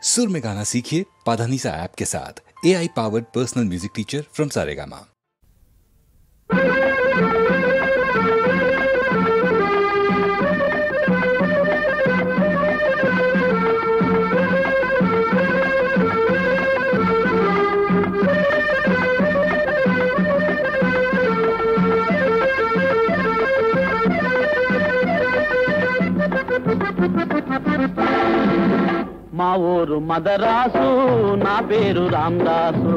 सुर में गाना सीखिए पाधानीसा ऐप के साथ। AI powered personal music teacher from Saregama. మా ఊరు మదరాసు, నా పేరు రామదాసు.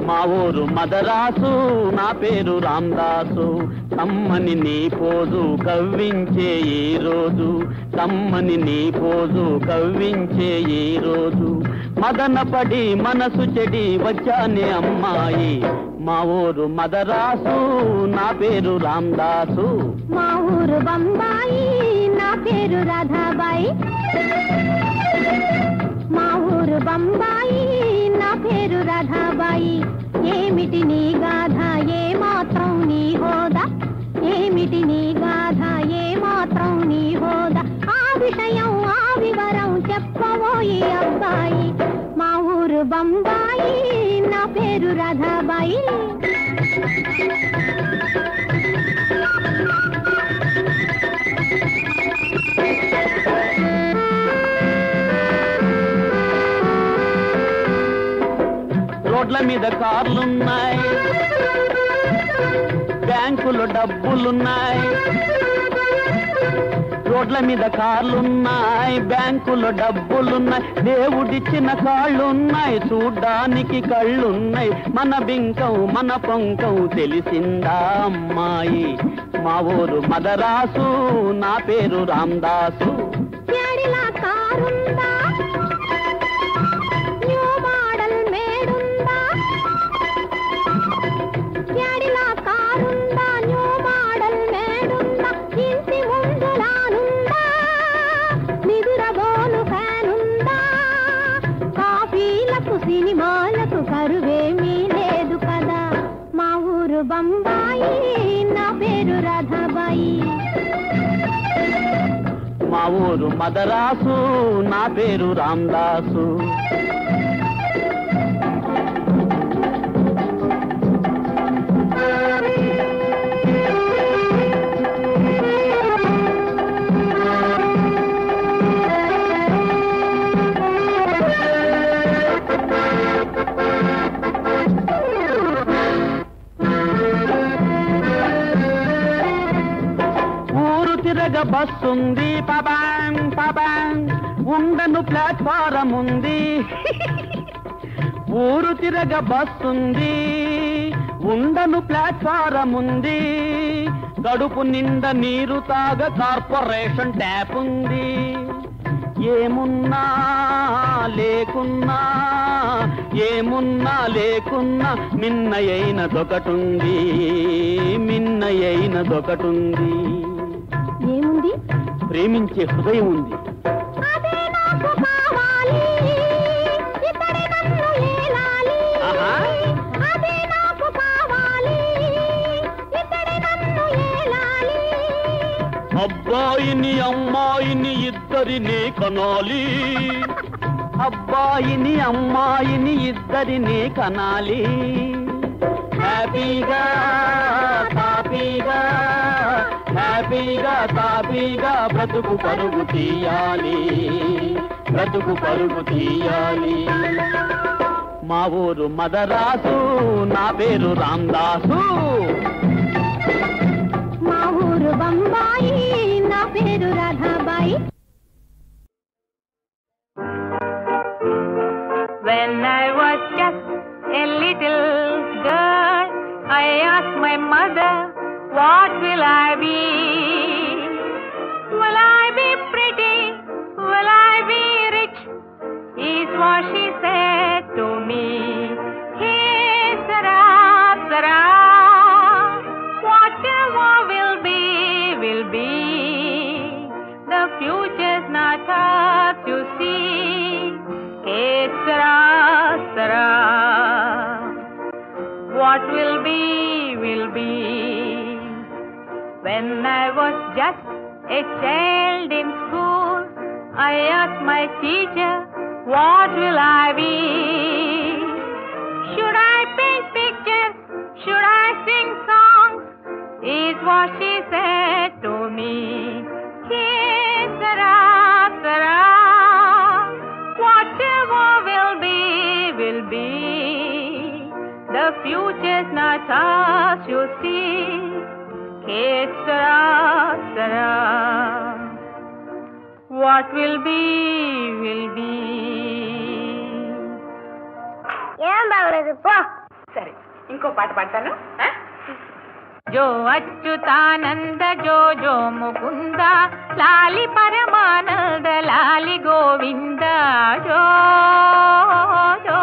మా ఊరు మదరాసు, నా పేరు రామదాసు. కమ్మని నీ పోజు కవ్వించే ఈ రోజు, కమ్మని నీ పోజు కవ్వించే ఈ రోజు. మదనపడి మనసు చెడి వచ్చానే అమ్మాయి. మా ఊరు మదరాసు, నా పేరు రామదాసు. మా ఊరు బొంబాయి, నా పేరు రాధాబాయి. మా ఊరు బొంబాయి, నా పేరు రాధాబాయి. ఏమిటి నీ గాథ, ఏ మాత్రం నీ హోదా? ఏమిటి నీ గాథ, ఏ మాత్రం నీ హోదా? ఆ విషయం ఆ వివరం చెప్పబోయి అబ్బాయి. మా ఊరు బొంబాయి, నా పేరు రాధాబాయి. రోడ్ల మీద కార్లున్నాయి, బ్యాంకులో డబ్బులున్నాయి. రోడ్ల మీద కార్లున్నాయి, బ్యాంకులో డబ్బులున్నాయి. దేవుడిచ్చిన కాళ్ళున్నాయి, చూడ్డానికి కళ్ళున్నాయి. మన బింకం మన పొంకం తెలిసిందా అమ్మాయి? మా ఊరు మదరాసు, నా పేరు రామదాసు. ప్యాడిలా కారుందా, న్యూ మోడల్ మేడుందా? ప్యాడిలా కారుందా, న్యూ మోడల్ మేడుందా? ఇంటి ముందు లానుందా, నిదురబోలు ఫ్యానుందా? కాఫీలకు సినిమాలకు కరువేమీ లేదు కదా. మా ఊరు బొంబాయి, నా పేరు రాధాబాయి. మా ఊరు మదరాసు, నా పేరు రామదాసు. బస్సుంది పబాంగ్ పబాంగ్, ఉండను ప్లాట్ఫారం ఉంది. ఊరు తిరగ బస్సుంది, ఉండను ప్లాట్ఫారం ఉంది. గడుపు నిండా నీరు తాగ కార్పొరేషన్ ట్యాప్ ఉంది. ఏమున్నా లేకున్నా, ఏమున్నా లేకున్నా మిన్నయైనదొకటుంది, మిన్నయైనదొకటుంది. ఏముంది? ప్రేమించే హృదయం ఉంది. అదే నాకు కావాలి, ఇతడే నన్ను ఏలాలి. అదే నాకు కావాలి, ఇతడే నన్ను ఏలాలి. అబ్బాయిని అమ్మాయిని ఇద్దరిని కనాలి, అబ్బాయిని అమ్మాయిని ఇద్దరిని కనాలి. హ్యాపీగా తాపీగా, హ్యాపీగా తాపీగా బ్రతుకు పరుగు తీయాలి, బ్రతుకు పరుగు తీయాలి. మా ఊరు మదరాసు, నా పేరు రామదాసు. మా ఊరు బొంబాయి, నా పేరు Radhabai. When I was just a little girl, I asked my mother, what will I be? Will I be pretty? Will I be rich? Is what she said to me. Hey, Sarah, Sarah, whatever will be, will be. The future's not up to see. Hey, Sarah, Sarah, what will be, will be. When I was just a child in school, I ask my teacher, what will I be? Should I paint pictures? Should I sing songs? Is what she said to me. Sara, Sara, whatever will be, will be. The future's not ours, you see. Sara, Sara, what will be, will be. ఏం బాగలేదు పో. సరే ఇంకో పాట పాడతాను. जो अच्युतानंद जो जो मुकुंद लाली परमानंद लाली गोविंद जो जो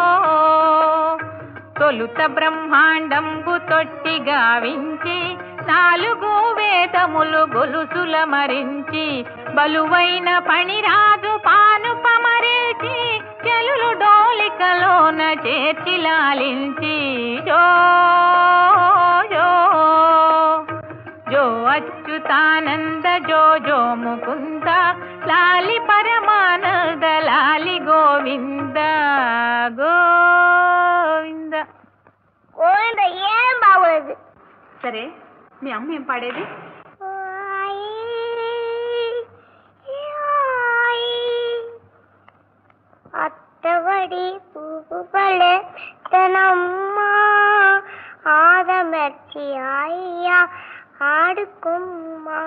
తొలుత బ్రహ్మాండంబు తొట్టి గావించి నాలుగు వేదములు గొలుసుల మరించి బలువైన పణిరాజు పాను పమరిచి చెలులు డోలికలోన చేర్చి లాలించి జో జో జో అచ్యుతానంద జో జో ముకుంద లాలి పరమానంద లాలి గోవింద గోవింద. గోవింద ఏం బాగలేదు. సరే మీ అమ్మ ఏం పాడేది? అత్తవడి పువ్వు పలే తనమ్మా ఆదమర్చి అయ్యా ఆడుకుమ్మా.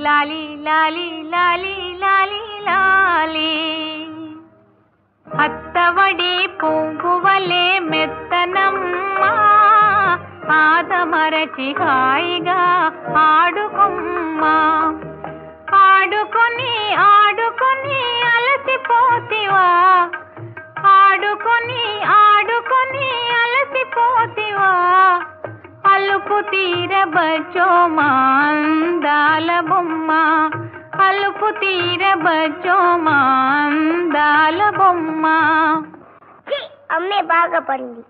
లాలి లాలి లాలి లాలి లాలి అత్తవడి పువ్వువలే మెత్తనమ్మా ఆదమరచి హాయిగా ఆడుకుమ్మా. ఆడుకొని ఆడుకొని అలసిపోతివా, ఆడుకొని ఆడుకొని అలసిపోతివా. అలుపు తీరబచ్చో మా అందాల బొమ్మ, అలుపు తీరబచ్చో మా అందాల బొమ్మ. అమ్మే బాగా పడింది.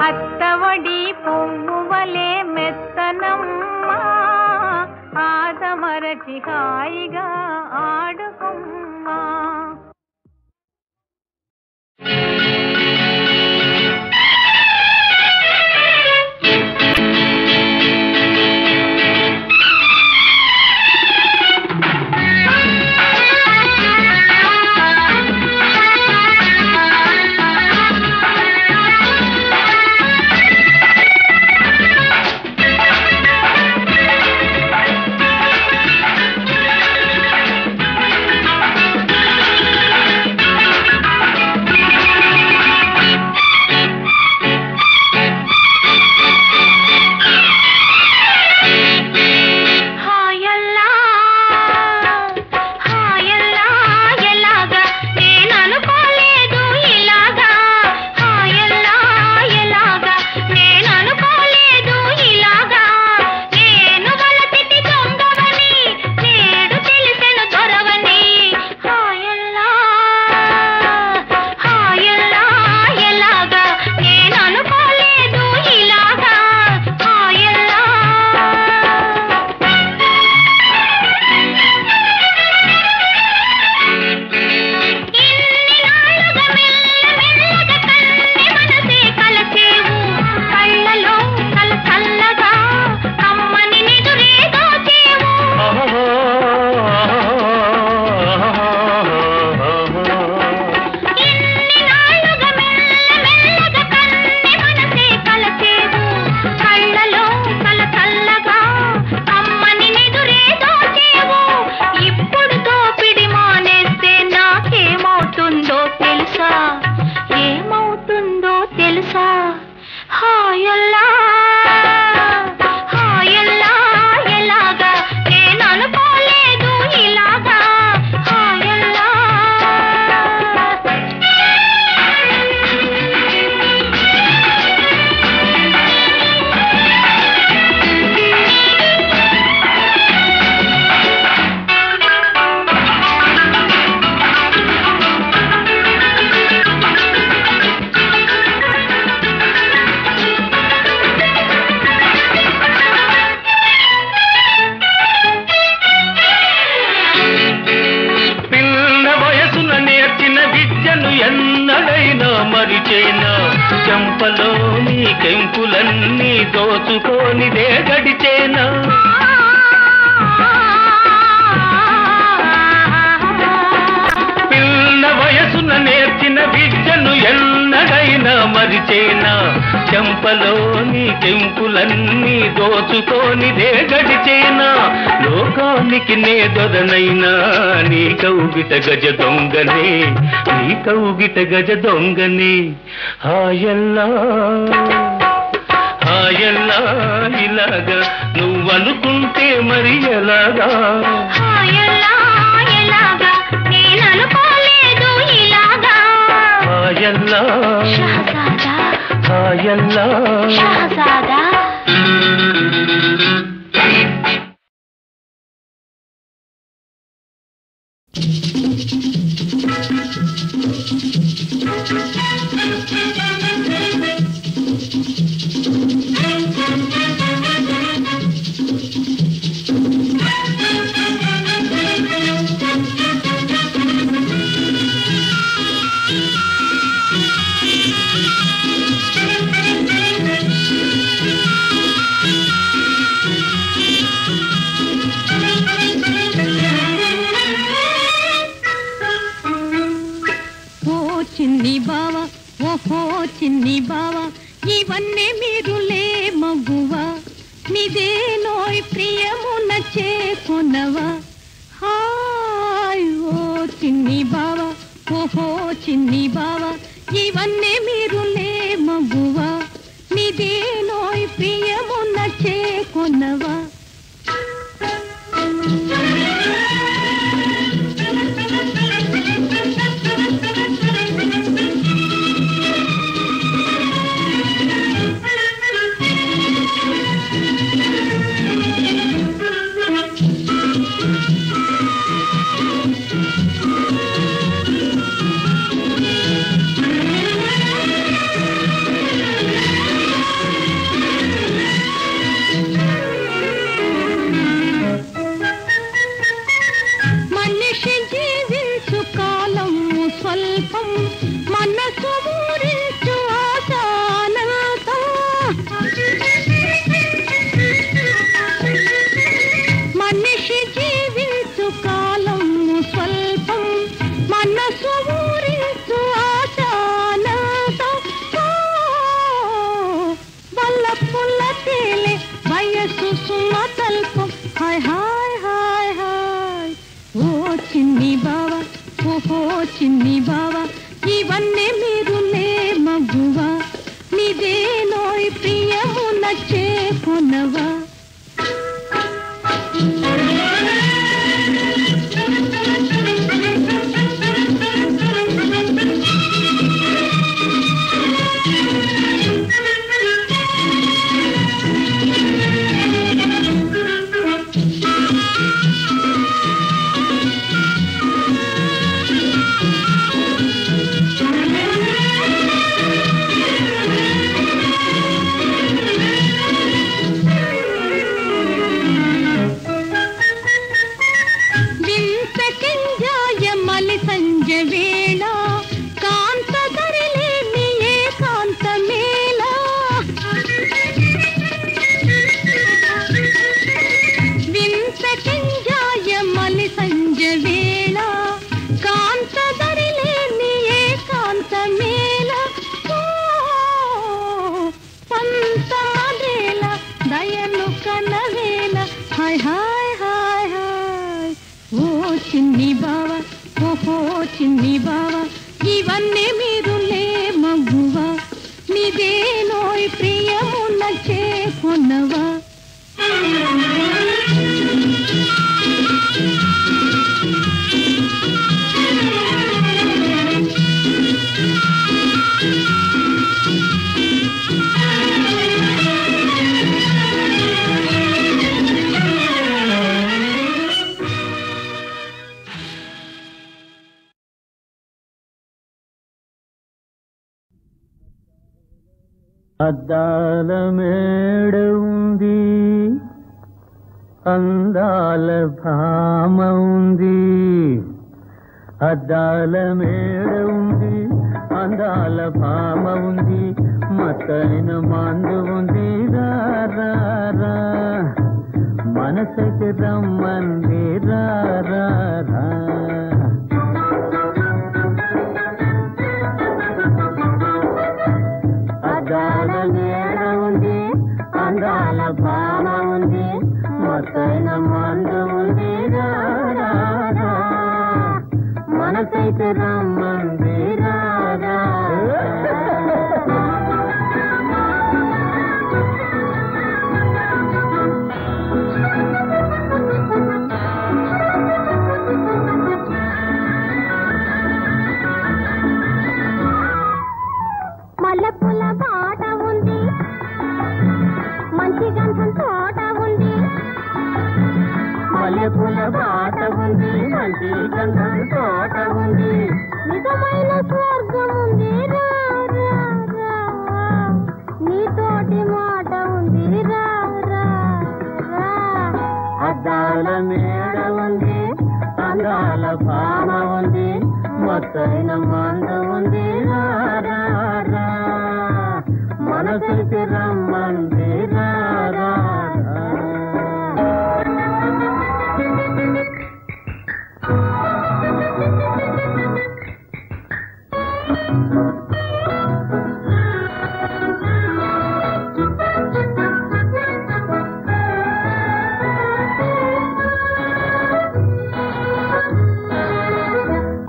అత్తవడి పువ్వువలే మెత్తనమ్మా ఆదమరచి హాయిగా ఆడుకుమ్మా. ఎన్నడైనా మరిచేనా చెంపలోని కెంపులన్నీ దోచుకోనిదే గడిచేనా పిల్ల వయసున నేర్చిన విద్యను ఎన్నడైనా మరిచేనా చెంపలోని కెంపులన్నీ దోచుకోనిదే గడిచేనా లోకానికి నే దొరనైనా నీ కౌగిట గజ దొంగనే నీ కౌగిట గజ దొంగనే హాయల్లా హాయల్లా ఇలాగా నువ్వనుకుంటే మరి ఎలాగా హాయల్లా హాయల్లా హాయల్లా చిన్ని బావా ఓహో చిన్ని బావా ఇవన్నీ మీరులే మగువా నిదేనోయ్ ప్రియమున చేకొనవా హాయ్ ఓ చిన్ని బావా ఓహో చిన్ని బావా ఇవన్నీ మీరులే మగువా నిదేనోయ్ ప్రియమున చేకొనవా చిన్ని బావా ఇవన్నీ మీరులే మగువా నిదేనోయ్ ప్రియమున చేకొనవా చిన్ని బావా ఓహో చిన్ని బావా ఇవన్నీ మీరులే మగువా నిదేనోయ్ ప్రియమున చేకొనవా అద్దాల మేడ ఉంది అందాల భామ ఉంది అద్దాల మేడ ఉంది అందాల భామ ఉంది, మత్తైన మందు ఉంది, రా రా రా మనసుకి రమ్మంది, రా రా రా. అద్దాల మేడ ఉంది, అందాల భామ ఉంది, మత్తైన మందు ఉంది, రా రా రా మనసైతే రమ్మంది, రా రా. మల్లెపూల బాట ఉంది, మంచి గంధం తోట ఉంది. మల్లెపూల బాట ఉంది, మంచి గంధం తోట ఉంది. నిజమైన స్వర్గం ఉంది, రా రా రా నీతోటి మాట ఉంది, రా రా రా. అద్దాల మేడ ఉంది, అందాల భామ ఉంది, మత్తైన మందు ఉంది, రా రా రా మనసుకి రమ్మంది, రా రా రా.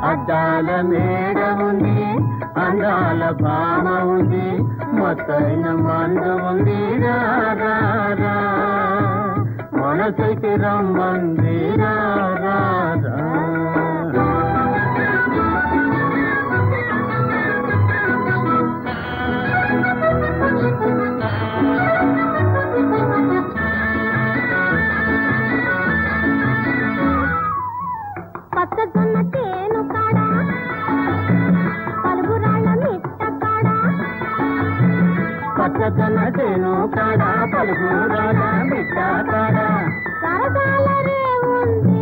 అద్దాల మేడ ఉంది, అందాల భామ ఉంది, మత్తైన మందు ఉంది, రా రా రా మనసుకి రమ్మంది, రా రా రా. పచ్చజొన్న తేను కాడా, పలుగురాళ్ళ మిట్ట కాడా. పచ్చజొన్న తేను కాడా, పలుగురాళ్ళ మిట్ట కాడా. సరసాల రేవుంది,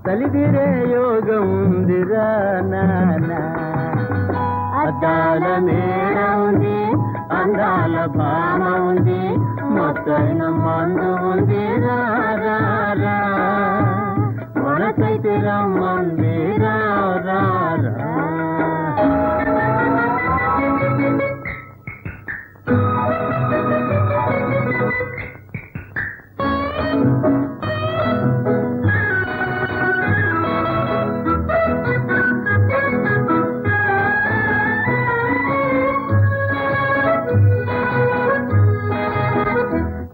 కలిదిరే యోగం ఉంది, రా నానా. అద్దాల మేడ ఉంది, అందాల భామ ఉంది, మత్తైన మందు ఉంది, రా రా రా మనసైతే రమ్మంది, రా రా రా.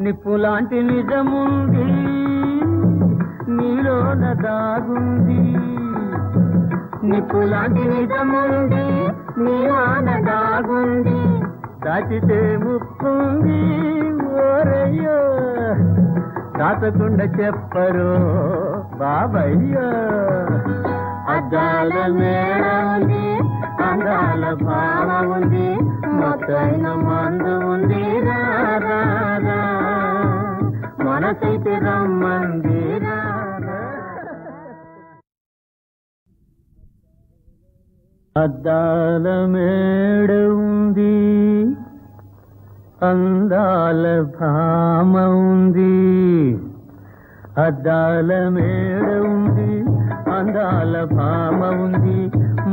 నిప్పులాంటి నిజముంది, నీలోన దాగుంది. నిప్పులాంటి నిజముంది, నీలోన దాగుంది. దాచితే ముప్పుంది, ఓరయ్యో దాచకుండా చెప్పరు బాబయ్యో. అద్దాల మేడ ఉంది, అందాల భావ ఉంది, మత్తైన మందు ఉంది, రా రా రా మనసైతే రమ్మంది, రా రా. అద్దాల మేడ ఉంది, అందాల భామ ఉంది, అద్దాల మేడ ఉంది, అందాల భామ ఉంది,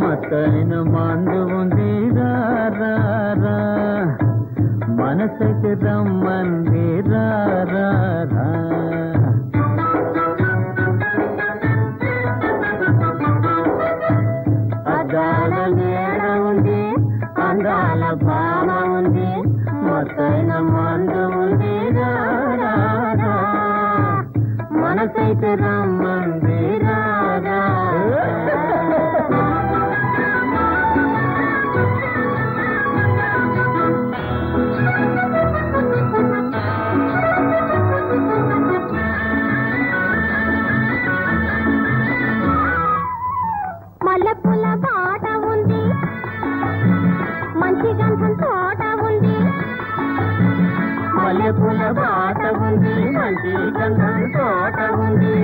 మత్తైన మందు ఉంది, రా రా రా మనసుకి రమ్మంది, రా రా రా. అద్దాల మేడ ఉంది, అందాల భామ ఉంది, మత్తైన మందు ఉంది, రా రా రా మనసైతే రమ్మంది, రా రా. మల్లెపూల బాట ఉంది, మంచి గంధం తోట ఉంది. మల్లెపూల బాట ఉంది, మంచి గంధం తోట ఉంది.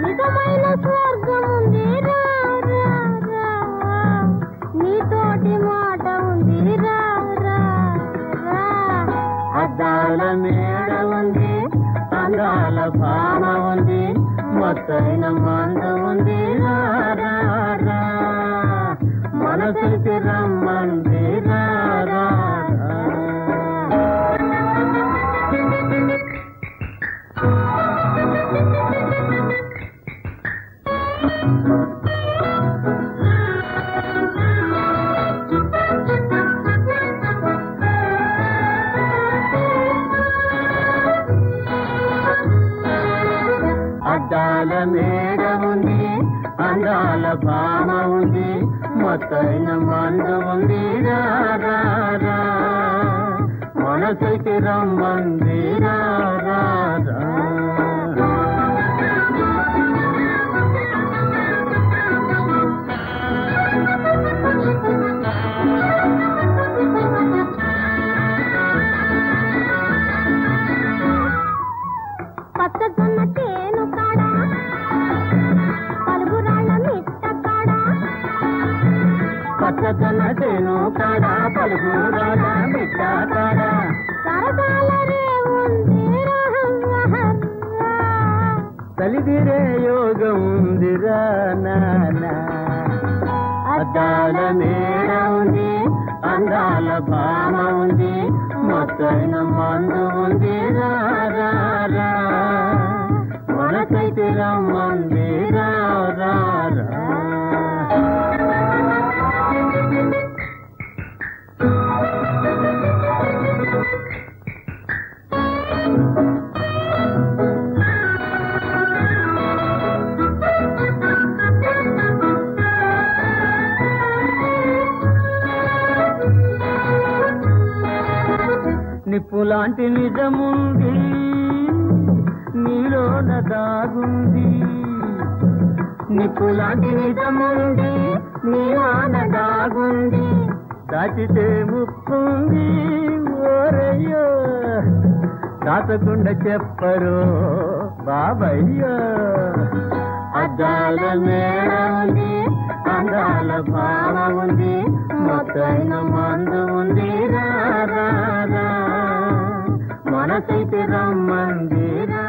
నిజమైన స్వర్గం ఉంది, రా రా రా అద్దాల మేడ ఉంది, అందాల భామ ఉంది, మొత్తైన మంద ఉంది, రా రా రా మనసుకి రమ్మంది, రా రా రా. అద్దాల మేడ ఉంది, అందాల భామ ఉంది, మొత్తైన మందు ఉంది, రా రా రా మనసుకి రమ్మంది, రా రా రా. పచ్చజొన్న చేను కాడా, పలుగురాళ్ళ మిట్ట కాడా, పచ్చజొన్న చేను కాడా, పలుగురాళ్ళ మిట్ట కాడా, సరదాల రేవుంది, కలిదిరే యోగం ఉందిరా నానా. అద్దాల మేడ ఉంది, అందాల భామ ఉంది, మొత్తైన మందు ఉంది, రా రా రా మనకైతే రమ్మంది, రా రా రా. నిప్పులాంటి నిజముంది, నీలోన దాగుంది, నిప్పులాంటి నిజముంది, నీలోన దాగుంది, దాచితే ముక్కుంది, ఓరయ్యో దాచకుండా చెప్పరు బాబయ్యో. అద్దాల మేడ ఉంది, అందాల భావ ఉంది, మొత్తైన మందు ఉంది, రా రా రా మనకైతే రమ్మంది, రా.